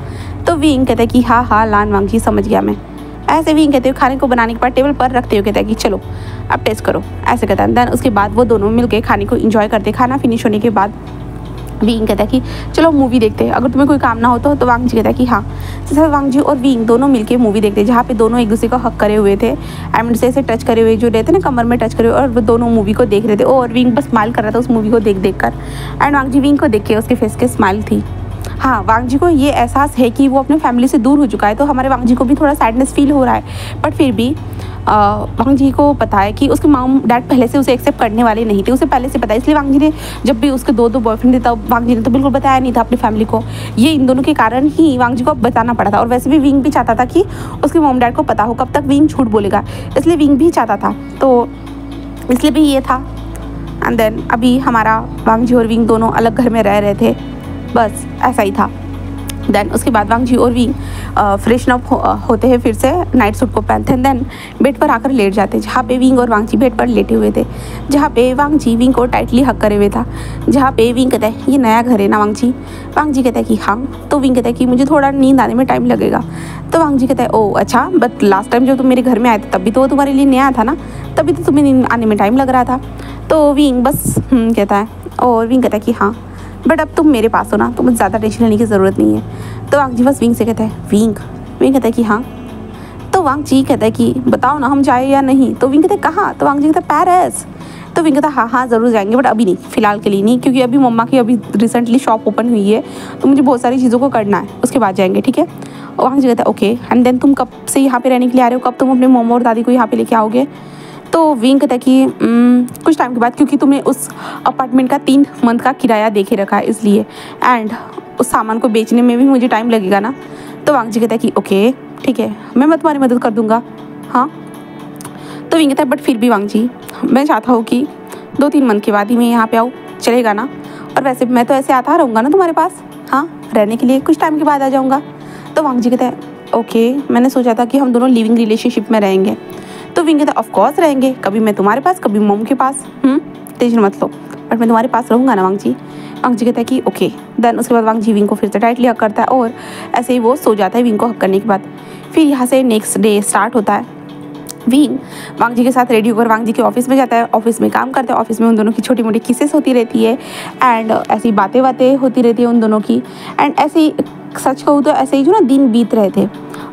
तो विंग कहते हैं कि हाँ लान वांग जी समझ गया मैं। ऐसे विंग कहते हुए खाने को बनाने के बाद टेबल पर रखते हुए कहते हैं कि चलो अब टेस्ट करो, ऐसे कहता है। देन उसके बाद वो दोनों मिलकर खाने को एंजॉय करते। खाना फिनिश होने के बाद विंग कहता है कि चलो मूवी देखते हैं, अगर तुम्हें कोई काम ना हो तो वांग जी कहता है कि हाँ। जैसे वांग जी और विंग दोनों मिलके मूवी देखते हैं, जहाँ पे दोनों एक दूसरे को हक करे हुए थे, एंड से ऐसे टच करे हुए जो रहते ना कमर में टच करे हुए, और वो दोनों मूवी को देख रहे थे। और विंग बस स्माइल कर रहा था उस मूवी को देख कर, एंड वांग जी विंग को देख के उसके फेस के स्माइल थी। हाँ वांग जी को ये एहसास है कि वो अपने फैमिली से दूर हो चुका है, तो हमारे वांग जी को भी थोड़ा सैडनेस फील हो रहा है, बट फिर भी वांग जी को पता है कि उसके मॉम डैड पहले से उसे एक्सेप्ट करने वाले नहीं थे, उसे पहले से पता है। इसलिए वांग जी ने जब भी उसके दो बॉयफ्रेंड थे तब वांग जी ने तो बिल्कुल बताया नहीं था अपनी फैमिली को। ये इन दोनों के कारण ही वांग जी को बताना पड़ा था, और वैसे भी विंग भी चाहता था कि उसके मॉम डैड को पता हो, कब तक विंग झूठ बोलेगा, इसलिए विंग भी चाहता था, तो इसलिए भी ये था। एंड देन अभी हमारा वांग जी और विंग दोनों अलग घर में रह रहे थे, बस ऐसा ही था। देन उसके बाद वांग जी और विंग फ्रेशन अप होते हैं, फिर से नाइट सूट को पहनते हैं। देन बेड पर आकर लेट जाते हैं, जहाँ पे विंग और वांग जी बेड पर लेटे हुए थे, जहाँ पे वांग जी विंग को टाइटली हक करे हुए था, जहाँ पे विंग कहता है ये नया घर है ना वांग जी कहता है कि हाँ। तो विंग कहता है कि मुझे थोड़ा नींद आने में टाइम लगेगा। तो वांग जी कहता है ओह अच्छा, बट लास्ट टाइम जब तुम मेरे घर में आए थे तभी तो वो तुम्हारे लिए नया था ना, तभी तो तुम्हें नींद आने में टाइम लग रहा था। तो विंग बस कहता है, और विंग कहता है कि हाँ बट अब तुम मेरे पास हो ना, तो मुझे ज़्यादा टेंशन लेने की ज़रूरत नहीं है। तो वांग जी बस विंग से कहता है विंग कहता है कि हाँ। तो वांग जी कहता है कि बताओ ना हम जाए या नहीं? तो विंग कहता है कहाँ? तो वांग जी कहता है पेरिस। तो विंग कहता है हाँ ज़रूर जाएंगे, बट अभी नहीं, फ़िलहाल के लिए नहीं, क्योंकि अभी मम्मा की अभी रिसेंटली शॉप ओपन हुई है, तो मुझे बहुत सारी चीज़ों को करना है, उसके बाद जाएंगे, ठीक है? और वांग जी कहता है ओके। एंड देन तुम कब से यहाँ पे रहने के लिए आ रहे हो, कब तुम अपने मम्मा और दादी को यहाँ पे लेके आओगे? तो विंग कहता है कि कुछ टाइम के बाद, क्योंकि तुमने उस अपार्टमेंट का 3 मंथ का किराया देखे रखा है इसलिए, एंड उस सामान को बेचने में भी मुझे टाइम लगेगा ना। तो वांग जी कहता है कि ओके ठीक है, मैं तुम्हारी मदद कर दूँगा, हाँ। तो विंग कहता है बट फिर भी वांग जी मैं चाहता हूँ कि 2-3 मंथ के बाद ही मैं यहाँ पे आऊँ, चलेगा ना? और वैसे मैं तो ऐसे आता रहूँगा ना तुम्हारे पास, हाँ रहने के लिए कुछ टाइम के बाद आ जाऊँगा। तो वांग जी कहता है ओके, मैंने सोचा था कि हम दोनों लिविंग रिलेशनशिप में रहेंगे। तो विंग कहता है ऑफ कोर्स रहेंगे, कभी मैं तुम्हारे पास कभी मम के पास, टेंशन मत लो, बट मैं तुम्हारे पास रहूँगा ना वांग जी। वांग जी कहता है कि ओके। देन उसके बाद वांग जी विंग को फिर से टाइटली हक करता है और ऐसे ही वो सो जाता है विंग को हक करने के बाद। फिर यहाँ से नेक्स्ट डे स्टार्ट होता है। विंग वांग जी के साथ रेडी होकर वांग जी के ऑफिस में जाता है, ऑफिस में काम करता है। ऑफिस में उन दोनों की छोटी मोटी किसेस होती रहती है एंड ऐसी बातें होती रहती है उन दोनों की। एंड ऐसे ही सच कहूँ तो ऐसे ही जो ना दिन बीत रहे थे।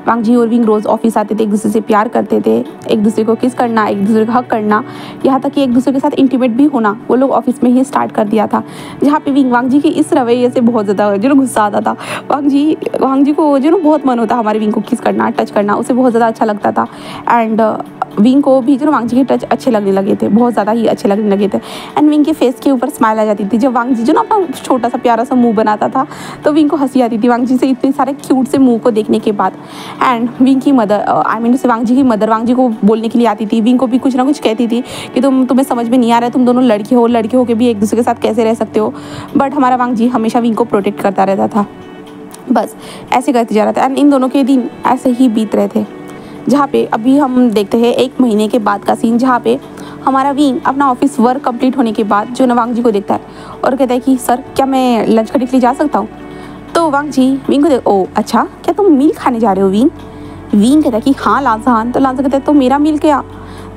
वांग जी और विंग रोज़ ऑफिस आते थे, एक दूसरे से प्यार करते थे, एक दूसरे को किस करना, एक दूसरे का हक करना, यहाँ तक कि एक दूसरे के साथ इंटीमेट भी होना वो लोग ऑफिस में ही स्टार्ट कर दिया था। जहाँ पे विंग वांग जी के इस रवैये से बहुत ज़्यादा जो गुस्सा आता था। वांग जी को जो ना बहुत मन होता हमारे विंग को किस करना, टच करना, उसे बहुत ज़्यादा अच्छा लगता था। एंड विंग को भी जो वांग जी के टच अच्छे लगने लगे थे, बहुत ज़्यादा ही अच्छे लगने लगे थे। एंड विंग के फेस के ऊपर स्माइल आ जाती थी जब वांग जी जो ना अपना छोटा सा प्यारा सा मुंह बनाता था, तो विंग को हंसी आती थी वांग जी से इतने सारे क्यूट से मुंह को देखने के बाद। एंड विंग की मदर वांग जी की मदर वांग जी को बोलने के लिए आती थी, विंग को भी कुछ ना कुछ कहती थी कि तुम्हें समझ में नहीं आ रहा है, तुम दोनों लड़के हो के भी एक दूसरे के साथ कैसे रह सकते हो। बट हमारा वांग जी हमेशा विंग को प्रोटेक्ट करता रहता था, बस ऐसे करते जा रहा था। एंड इन दोनों के दिन ऐसे ही बीत रहे थे। जहाँ पे अभी हम देखते हैं 1 महीने के बाद का सीन, जहाँ पे हमारा विंग अपना ऑफिस वर्क कंप्लीट होने के बाद जो ना वांग जी को देखता है और कहता है कि सर क्या मैं लंच करने के लिए जा सकता हूँ। तो वांग जी विंग को देख, ओ अच्छा क्या तुम मील खाने जा रहे हो विंग। विंग कहता है कि हाँ लांसान। तो लांसान कहता है तो मेरा मील क्या।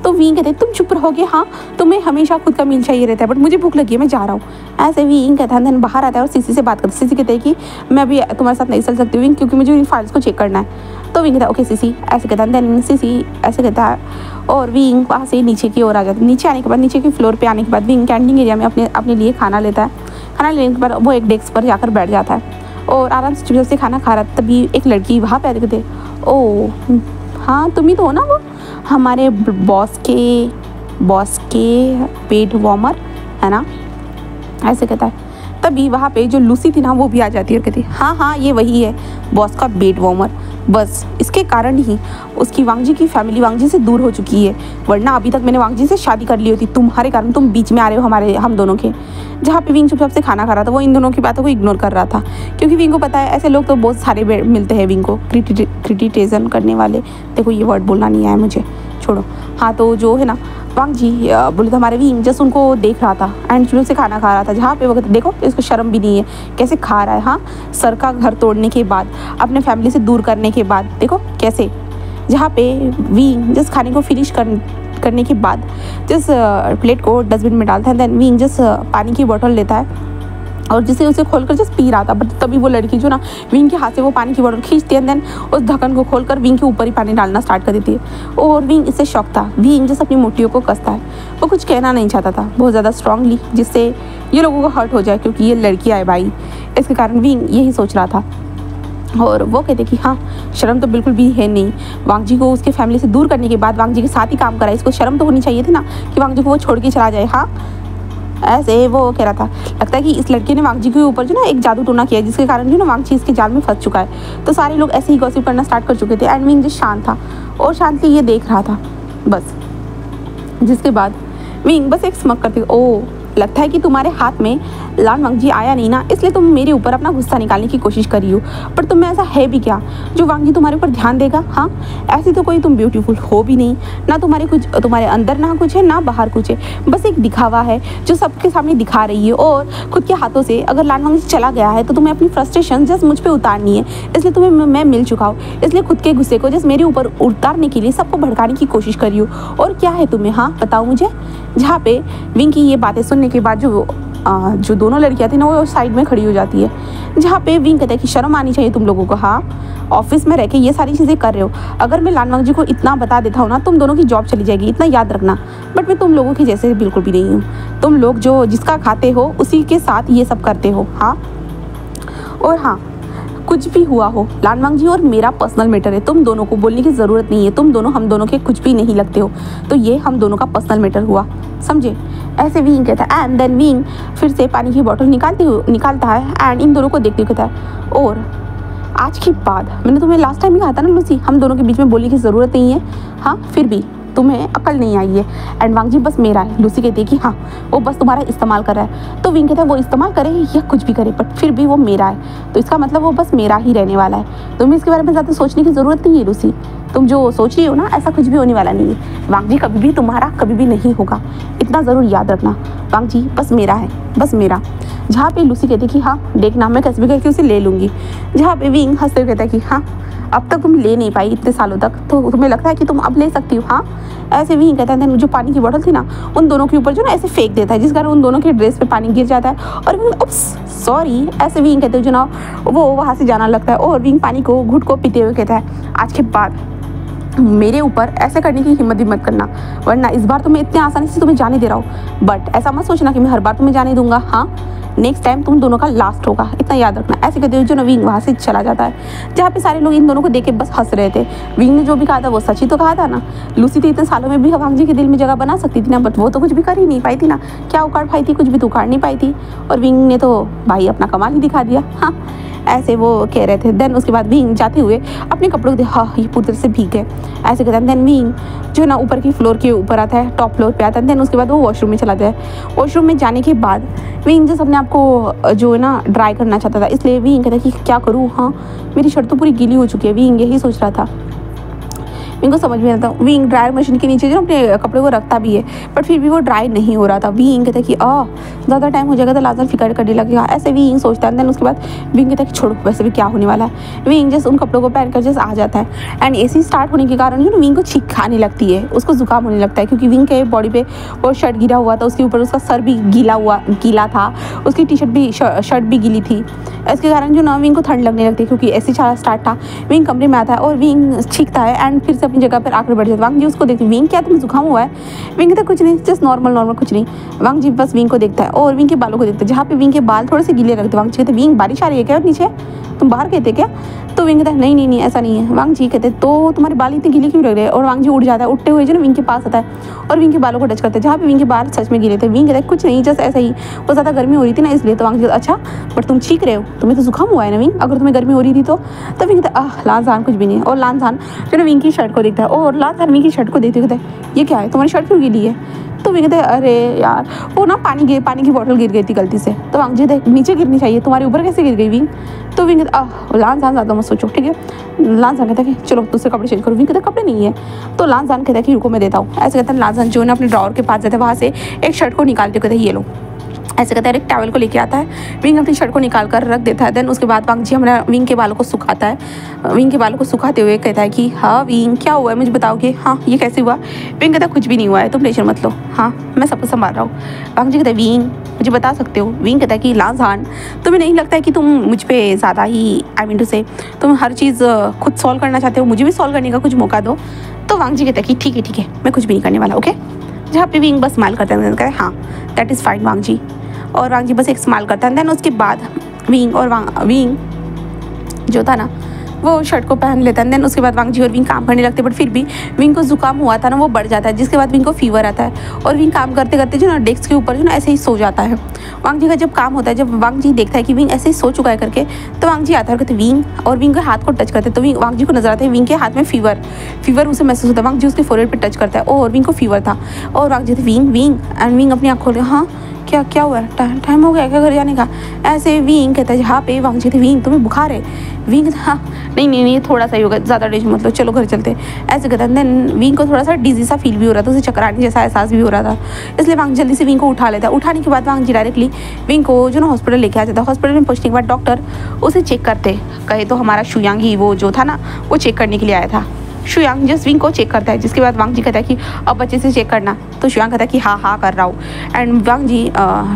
तो विंग कहते हैं तुम चुप रहोगे, हाँ तुम्हें हमेशा खुद का मील चाहिए रहता है, बट मुझे भूख लगी है मैं जा रहा हूँ। ऐसे विंग कहता है। देन बाहर आता है और सीसी से बात करता है। सीसी कहते हैं कि मैं अभी तुम्हारे साथ नहीं चल सकती विंग, क्योंकि मुझे इन फाइल्स को चेक करना है। तो विंग कहता है ओके सीसी, ऐसे कहता है। देन सीसी ऐसे कहता है और विंग वहाँ से नीचे की ओर आ जाता है। नीचे आने के बाद, नीचे की फ्लोर पे आने के बाद विंग कैंटीन एरिया में अपने लिए खाना लेता है। खाना लेने के बाद वो एक डेस्क पर जाकर बैठ जाता है और आराम से चुपचाप से खाना खा रहा था। तभी एक लड़की वहाँ पे आती है। ओ हाँ तुम ही तो हो ना वो हमारे बॉस के पेट वार्मर है ना, ऐसे कहता है। तभी वहाँ पे जो लूसी थी ना वो भी आ जाती है और कहती है हाँ ये वही है बॉस का पेट वार्मर। बस इसके कारण ही उसकी वांग जी की फैमिली वांग जी से दूर हो चुकी है, वरना अभी तक मैंने वांग जी से शादी कर ली होती। तुम्हारे कारण तुम बीच में आ रहे हो हम दोनों के। जहाँ पे विंग चुपचाप से खाना खा रहा था वो इन दोनों की बातों को इग्नोर कर रहा था, क्योंकि विंग को पता है ऐसे लोग तो बहुत सारे मिलते हैं विंग को क्रिटिसिज्म करने वाले। देखो ये वर्ड बोलना नहीं आया मुझे, छोड़ो। हाँ तो जो है ना वांग जी बोले तो हमारे विंग जस्ट उनको देख रहा था एंड चुपचाप से खाना खा रहा था। जहाँ पे वो कहते देखो इसको शर्म भी नहीं है कैसे खा रहा है, हाँ सर का घर तोड़ने के बाद, अपने फैमिली से दूर करने के बाद देखो कैसे। जहाँ पे विंग जस्ट खाने को फिनिश करने के बाद जस्ट प्लेट को डस्टबिन में डालता है। देन विंग जस्ट पानी की बोतल लेता है और जिसे उसे खोलकर जस्ट पी रहा था, बट तभी वो लड़की जो ना विंग के हाथ से वो पानी की बोतल खींचती है। देन उस ढक्कन को खोलकर विंग के ऊपर ही पानी डालना स्टार्ट कर देती है और विंग इससे शॉक था। विंग जस्ट अपनी मुट्ठियों को कसता है, वो कुछ कहना नहीं चाहता था बहुत ज़्यादा स्ट्रांगली, जिससे ये लोगों को हर्ट हो जाए, क्योंकि ये लड़की है भाई। इसके कारण विंग यही सोच रहा था और वो कहते कि हाँ शर्म तो बिल्कुल भी है नहीं। वांग जी को उसके फैमिली से दूर करने के बाद वांग जी के साथ ही काम करा, इसको शर्म तो होनी चाहिए थी ना कि वांग जी को वो छोड़ के चला जाए। हाँ ऐसे वो कह रहा था। लगता है कि इस लड़के ने वांग जी के ऊपर जो ना एक जादू टोना किया, जिसके कारण जो ना वांग जी इसके जाल में फंस चुका है। तो सारे लोग ऐसे ही गॉसिप करना स्टार्ट कर चुके थे एंड विंग जस्ट शांत था और शांति ये देख रहा था बस। जिसके बाद विंग बस एक स्मक करती, ओ लगता है कि तुम्हारे हाथ में लान वांग जी आया नहीं ना, इसलिए तुम मेरे ऊपर अपना गुस्सा निकालने की कोशिश करी हो। पर तुम में ऐसा है भी क्या जो वांग जी तुम्हारे ऊपर ध्यान देगा। हाँ ऐसी तो कोई तुम ब्यूटीफुल हो भी नहीं ना, तुम्हारे अंदर ना कुछ है ना बाहर कुछ है, बस एक दिखावा है जो सबके सामने दिखा रही है। और खुद के हाथों से अगर लान वांग जी चला गया है तो तुम्हें अपनी फ्रस्ट्रेशन जस्ट मुझ पर उतारनी है, इसलिए तुम्हें मैं मिल चुका हूँ, इसलिए खुद के गुस्से को जस्ट मेरे ऊपर उतारने के लिए सबको भड़काने की कोशिश करी हो। और क्या है तुम्हें, हाँ बताओ मुझे। जहाँ पे विंग की ये बातें सुनने के बाद जो दोनों लड़कियां थी ना वो साइड में खड़ी हो जाती है। जहाँ पे विंग कहता है कि शर्म आनी चाहिए तुम लोगों को, हाँ ऑफिस में रह के ये सारी चीज़ें कर रहे हो। अगर मैं लान वांग जी को इतना बता देता हूँ ना तुम दोनों की जॉब चली जाएगी, इतना याद रखना। बट मैं तुम लोगों की जैसे बिल्कुल भी नहीं हूँ, तुम लोग जो जिसका खाते हो उसी के साथ ये सब करते हो। हाँ और हाँ कुछ भी हुआ हो लान वांग जी और मेरा पर्सनल मैटर है, तुम दोनों को बोलने की ज़रूरत नहीं है, तुम दोनों हम दोनों के कुछ भी नहीं लगते हो, तो ये हम दोनों का पर्सनल मैटर हुआ, समझे। ऐसे विंग कहता है एंड देन विंग फिर से पानी की बोतल निकालता है एंड इन दोनों को देखते हुए कहता है और आज के बाद मैंने तुम्हें लास्ट टाइम ही कहा था ना लूसी, हम दोनों के बीच में बोलने की ज़रूरत नहीं है। हाँ फिर भी तुम्हें अकल नहीं आई है एंड वांग जी बस मेरा है। लूसी कहती है कि हाँ वो बस तुम्हारा इस्तेमाल कर रहा है। तो विंग कहता है वो इस्तेमाल करे या कुछ भी करे बट फिर भी वो मेरा है, तो इसका मतलब वो बस मेरा ही रहने वाला है। तुम्हें इसके बारे में ज़्यादा सोचने की ज़रूरत नहीं है लूसी, तुम जो सोच रही हो ना ऐसा कुछ भी होने वाला नहीं है। वांग जी कभी भी तुम्हारा कभी भी नहीं होगा, इतना ज़रूर याद रखना। वांग जी बस मेरा है, बस मेरा। जहाँ पे लूसी कहती कि हाँ देखना मैं कैसे भी करके उसे ले लूँगी। जहाँ पे विंग हंसते हुए कहता है कि हाँ अब तक तुम ले नहीं पाई इतने सालों तक, तो तुम्हें लगता है कि तुम अब ले सकती हो। हाँ ऐसे विंग कहता है जो पानी की बोतल थी ना उन दोनों के ऊपर जो ना ऐसे फेंक देता है, जिस कारण उन दोनों के ड्रेस पे पानी गिर जाता है और विंग उप्स सॉरी ऐसे विंग कहते हैं जो ना वो वहाँ से जाना लगता है। और विंग पानी को घुट को पीते हुए कहता है आज के बाद मेरे ऊपर ऐसे करने की हिम्मत भी मत करना, वरना इस बार तो मैं इतने आसानी से तुम्हें जाने दे रहा हूँ, बट ऐसा मत सोचना कि मैं हर बार तुम्हें जाने दूंगा। हाँ नेक्स्ट टाइम तुम दोनों का लास्ट होगा, इतना याद रखना। ऐसे कहते हुए जो ना विंग वहाँ से चला जाता है। जहाँ पे सारे लोग इन दोनों को देख के बस हंस रहे थे। विंग ने जो भी कहा था वो सच ही तो कहा था ना। लूसी तो इतने सालों में भी वांग जी के दिल में जगह बना सकती थी ना, बट वो तो कुछ भी कर ही नहीं पाई थी ना। क्या उखाड़ पाई थी, कुछ भी तो उखाड़ नहीं पाई थी। और विंग ने तो भाई अपना कमाल ही दिखा दिया। हाँ ऐसे वो कह रहे थे। देन उसके बाद विंग जाते हुए अपने कपड़ों को हाँ ये पूरी तरह से भीग गए ऐसे कहते हैं। देन विंग जो है ना ऊपर की फ्लोर के ऊपर आता है, टॉप फ्लोर पे आता है। देन उसके बाद वो वॉशरूम में चला जाए। वॉशरूम में जाने के बाद विंग जैसे अपने आप को जो है ना ड्राई करना चाहता था, इसलिए विंग कहता है कि क्या करूँ, हाँ मेरी शर्ट तो पूरी गीली हो चुकी है। विंग यही सोच रहा था। विंग को समझ में आता है। विंग ड्रायर मशीन के नीचे जो अपने कपड़े को रखता भी है, बट फिर भी वो ड्राई नहीं हो रहा था। विंग कहता है कि ज़्यादा टाइम हो जाएगा तो लाजर फिकर करने लगेगा, ऐसे विंग सोचता है। देन उसके बाद विंग कहता है कि छोड़ो वैसे भी क्या होने वाला है। विंग जैसे उन कपड़ों को पहनकर जैसे आ जाता है एंड एसी स्टार्ट होने के कारण जो ना विंग को छींक आने लगती है, उसको जुकाम होने लगता है क्योंकि विंग के बॉडी पे वो शर्ट गिरा हुआ था, उसके ऊपर उसका सर भी गीला था, उसकी टी शर्ट भी शर्ट भी गीली थी। इसके कारण जो ना विंग को ठंड लगने लगती है क्योंकि एसी स्टार्ट था। विंग कमरे में आता है और विंग छींकता है एंड फिर से अपनी जगह पर आकर बैठ जाता है। वांग जी उसको देखते विंग क्या तुम्हें जुकाम हुआ है? विंग कहता कुछ नहीं, जस्ट नॉर्मल कुछ नहीं। वांग जी बस विंग को देखता है और विंग के बालों को देखता है, जहाँ पे विंग के बाल थोड़े से गीले लगते। वांग जी कहते विंग बारिश आ रही है क्या नीचे, तुम बाहर कहते क्या? तो विंग कहता है नहीं ऐसा नहीं है। वांग जी कहते तो तुम्हारे बाल इतने गीले क्यों लग रहे हैं? और वांग जी उठ जाता है, उठते हुए जो ना विंग के पास आता है और विंग के बालों को टच करता है, जहाँ पे विंग के बाल सच में गीले थे। विंग कहता है कुछ नहीं, जस्ट ऐसा ही, वो ज़्यादा गर्मी हो रही थी ना इसलिए। तो वांग जी अच्छा बट तुम चीख रहे हो, तुम्हें तो जुकाम हुआ है ना विंग, अगर तुम्हें गर्मी हो रही थी तो विंग कहता लानजान कुछ भी नहीं है। और लानजान जो ना विंग की शर्ट को देखता है और लानजान विंग की शर्ट को देखते कहता है ये क्या है, तुम्हारी शर्ट क्यों गीली है? तो विंग कहते हैं अरे यार वो ना पानी की बोतल गिर गई थी गलती से। तो वांग जी नीचे गिरनी चाहिए, तुम्हारे ऊपर कैसे गिर गई विंग? तो विंग कहता लानजान ज़्यादा मत सोचो ठीक है। लानजान कहता है कि चलो दूसरे कपड़े चेंज करो। विंग कहता कपड़े नहीं है। तो लानजान कहता है कि रुको मैं देता हूँ। ऐसे कहता है लानजान जो है ना अपने ड्रॉवर के पास जाता है, वहाँ से एक शर्ट को निकालते कहते हैं ये लो। ऐसे कहता है एक टॉवल को लेके आता है। विंग अपनी शर्ट को निकाल कर रख देता है। देन उसके बाद वांग जी हमारा विंग के बालों को सुखाता है। विंग के बालों को सुखाते हुए कहता है कि हाँ विंग क्या हुआ है मुझे बताओगे? हाँ ये कैसे हुआ? विंग कहता है कुछ भी नहीं हुआ है, तुम टेंशन मत लो, हाँ मैं सबको संभाल रहा हूँ। वांग जी कहता है विंग मुझे बता सकते हो? विंग कहता है कि लानजान तुम्हें नहीं लगता है कि तुम मुझ पर ज़्यादा ही आई मीन टू से तुम हर चीज़ खुद सॉल्व करना चाहते हो, मुझे भी सॉल्व करने का कुछ मौका दो। तो वांग जी कहता है कि ठीक है मैं कुछ भी नहीं करने वाला, ओके। जहाँ पे विंग बस स्माइल करते हैं, कहता है हाँ दैट इज़ फाइन वांग जी। और वांग जी बस एक स्माइल करता है। देन उसके बाद विंग जो था ना वो शर्ट को पहन लेता है। देन उसके बाद वांग जी और विंग काम करने लगते हैं, बट फिर भी विंग को जुकाम हुआ था ना वो बढ़ जाता है, जिसके बाद विंग को फीवर आता है और विंग काम करते करते जो ना डेस्क के ऊपर जो ना ऐसे ही सो जाता है। वांग जी का जब काम होता है, जब वांग जी देखता है कि विंग ऐसे ही सो चुका है करके, तो वांग जी आता है और कहते विंग, और विंग के हाथ को टच करते हैं। तो वांग जी को नजर आता है विंग के हाथ में फीवर उसे महसूस होता है। वांग जी उसके फोरहेड पे टच करता है और विंग को फीवर था। और वांग जी विंग एंड विंग अपनी आँख खोल, हाँ क्या हुआ है, टाइम हो गया क्या घर जाने का? ऐसे विंग कहता है हाँ पे वांग जी थे विंग तुम्हें बुखार है? विंग हाँ नहीं थोड़ा सा ही होगा, ज़्यादा टेंशन मतलब चलो घर चलते। ऐसे कहता है। देन विंग को थोड़ा सा डिजी सा फील भी हो रहा था, उसे चक्राने जैसा एहसास भी हो रहा था, इसलिए वांग जल्दी से विंग को उठा लेता है। उठाने के बाद वांग जी डायरेक्टली विंग को जो ना हॉस्पिटल लेके आ जाता है। हॉस्पिटल में पहुंचने के बाद डॉक्टर उसे चेक करते, कहे तो हमारा शुयांग ही वो जो था ना वो चेक करने के लिए आया था। शुयांग जस्ट विंग को चेक करता है, जिसके बाद वांग जी कहता है कि अब अच्छे से चेक करना। तो शुयांग कहता है कि हाँ कर रहा हूँ। एंड वांग जी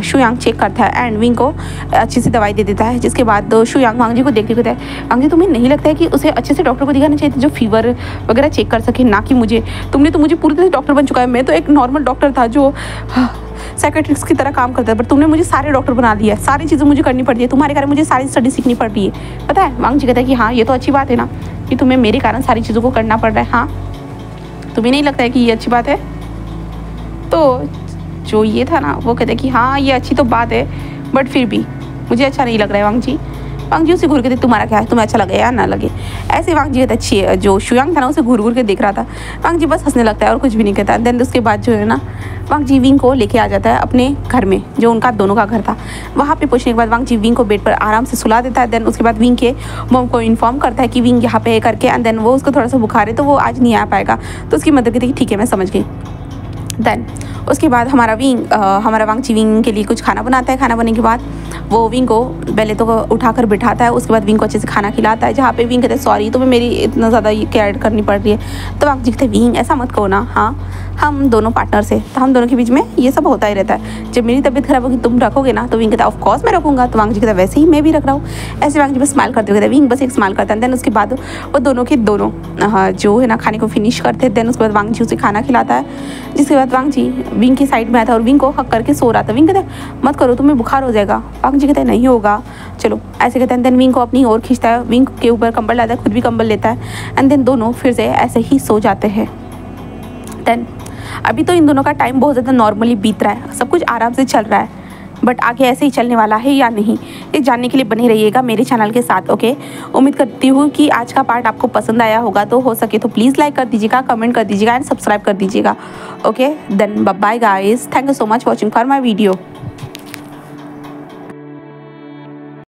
शुयांग चेक करता है एंड विंग को अच्छे से दवाई दे देता है, जिसके बाद शुयांग वांग जी को देखते कहता है वांग जी तुम्हें नहीं लगता है कि उसे अच्छे से डॉक्टर को दिखाना चाहिए था जो फीवर वगैरह चेक कर सके, ना कि मुझे? तुमने तो मुझे पूरी तरह से डॉक्टर बन चुका है, मैं तो एक नॉर्मल डॉक्टर था जो साइकेट्रिस्ट की तरह काम करता है, पर तुमने मुझे सारे डॉक्टर बना दिया है, सारी चीज़ें मुझे करनी पड़ती है, तुम्हारे कारण मुझे सारी स्टडी सीखनी पड़ रही है, पता है? वांग जी कहता है कि हाँ ये तो अच्छी बात है ना कि तुम्हें मेरे कारण सारी चीज़ों को करना पड़ रहा है, हाँ तुम्हें नहीं लगता है कि ये अच्छी बात है? तो जो ये था ना वो कहते कि हाँ ये अच्छी तो बात है, बट फिर भी मुझे अच्छा नहीं लग रहा है वांग जी। वांग जी उसे घूर के देख तुम्हारा क्या है, तुम्हें अच्छा लगे या ना लगे? ऐसे वांग जी कहता जो शुयांग था ना उसे घूर के देख रहा था। वांग जी बस हंसने लगता है और कुछ भी नहीं कहता। देन उसके बाद जो है ना वांग जी विंग को लेके आ जाता है अपने घर में, जो उनका दोनों का घर था। वहाँ पे पहुँचने के बाद वांग जी विंग को बेड पर आराम से सुला देता है। देन उसके बाद विंग के मॉम को इन्फॉर्म करता है कि विंग यहाँ पे करके, एंड देन वो उसको थोड़ा सा बुखार है तो वो आज नहीं आ पाएगा। तो उसकी मदद की थी ठीक है मैं समझ गई। देन उसके बाद हमारा वांगची विंग के लिए कुछ खाना बनाता है। खाना बनने के बाद वो विंग को पहले तो उठाकर बिठाता है, उसके बाद विंग को अच्छे से खाना खिलाता है। जहाँ पे विंग कहते हैं सॉरी तुम्हें मेरी इतना ज़्यादा केयर करनी पड़ रही है, तो वांगची कहते हैं विंग ऐसा मत कहो ना, हाँ हम दोनों पार्टनर से, तो हम दोनों के बीच में ये सब होता ही रहता है। जब मेरी तबीयत खराब होगी तुम रखोगे ना, तो विंग कहता है ऑफ कोर्स मैं रखूँगा। तो वांगची कहता है वैसे ही मैं भी रख रहा हूँ। ऐसे वांगची बस स्माइल करते हुए कहता है, विंग बस एक स्माइल करता है। देन उसके बाद वो दोनों के दोनों जो है ना खाने को फिनिश करते हैं। देन उसके बाद वांगची उसे खाना खिलाता है, जिसके बाद वांगची विंग की साइड में आता है और विंग को हक करके सो रहा था। विंग कहता है मत करो तुम्हें बुखार हो जाएगा। वांगची कहता है नहीं होगा, चलो ऐसे कहते हैं। देन विंग को अपनी ओर खींचता है, विंग के ऊपर कंबल लाता है, खुद भी कंबल लेता है एंड देन दोनों फिर से ऐसे ही सो जाते हैं। देन अभी तो इन दोनों का टाइम बहुत ज़्यादा नॉर्मली बीत रहा है, सब कुछ आराम से चल रहा है, बट आगे ऐसे ही चलने वाला है या नहीं ये जानने के लिए बने रहिएगा मेरे चैनल के साथ। ओके, उम्मीद करती हूँ कि आज का पार्ट आपको पसंद आया होगा, तो हो सके तो प्लीज़ लाइक कर दीजिएगा, कमेंट कर दीजिएगा एंड सब्सक्राइब कर दीजिएगा। Okay then bye guys, thank you so much watching for my video.